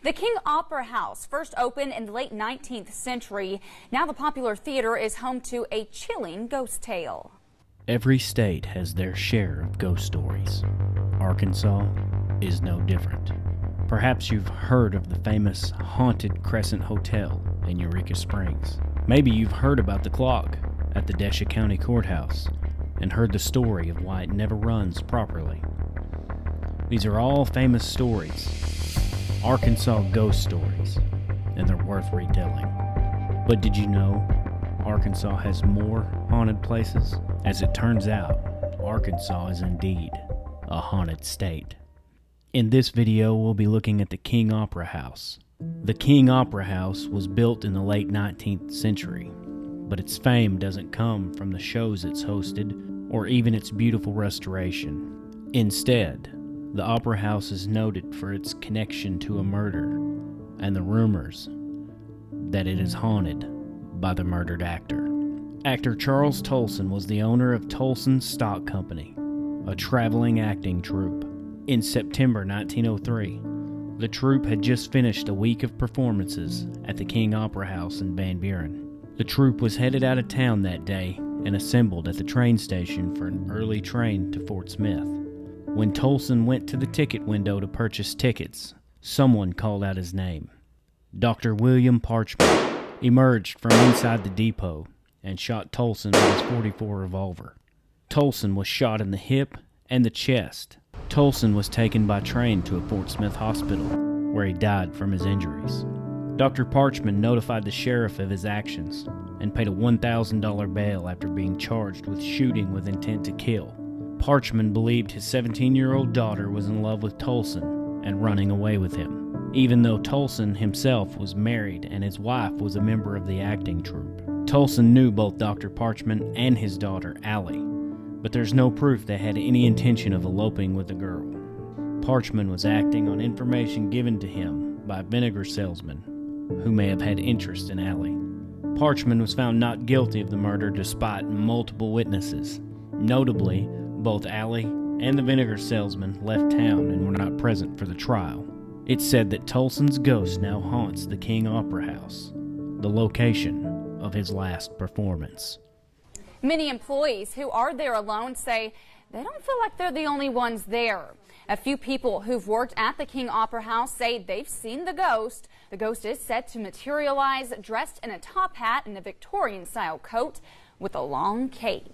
The King Opera House, first opened in the late 19th century. Now the popular theater is home to a chilling ghost tale. Every state has their share of ghost stories. Arkansas is no different. Perhaps you've heard of the famous haunted Crescent Hotel in Eureka Springs. Maybe you've heard about the clock at the Desha County Courthouse and heard the story of why it never runs properly. These are all famous stories, Arkansas ghost stories, and they're worth retelling. But did you know Arkansas has more haunted places? As it turns out, Arkansas is indeed a haunted state. In this video, we'll be looking at the King Opera House. The King Opera House was built in the late 19th century, but its fame doesn't come from the shows it's hosted or even its beautiful restoration. Instead, the Opera House is noted for its connection to a murder and the rumors that it is haunted by the murdered actor. Actor Charles Tolson was the owner of Tolson's Stock Company, a traveling acting troupe. In September 1903, the troupe had just finished a week of performances at the King Opera House in Van Buren. The troupe was headed out of town that day and assembled at the train station for an early train to Fort Smith. When Tolson went to the ticket window to purchase tickets, someone called out his name. Dr. William Parchman emerged from inside the depot and shot Tolson with his .44 revolver. Tolson was shot in the hip and the chest. Tolson was taken by train to a Fort Smith hospital, where he died from his injuries. Dr. Parchman notified the sheriff of his actions and paid a $1,000 bail after being charged with shooting with intent to kill. Parchman believed his 17-year-old daughter was in love with Tolson and running away with him, even though Tolson himself was married and his wife was a member of the acting troupe. Tolson knew both Dr. Parchman and his daughter, Allie, but there's no proof they had any intention of eloping with the girl. Parchman was acting on information given to him by a vinegar salesman who may have had interest in Allie. Parchman was found not guilty of the murder despite multiple witnesses. Notably, both Allie and the vinegar salesman left town and were not present for the trial. It's said that Tolson's ghost now haunts the King Opera House, the location of his last performance. Many employees who are there alone say they don't feel like they're the only ones there. A few people who've worked at the King Opera House say they've seen the ghost. The ghost is said to materialize dressed in a top hat and a Victorian-style coat with a long cape.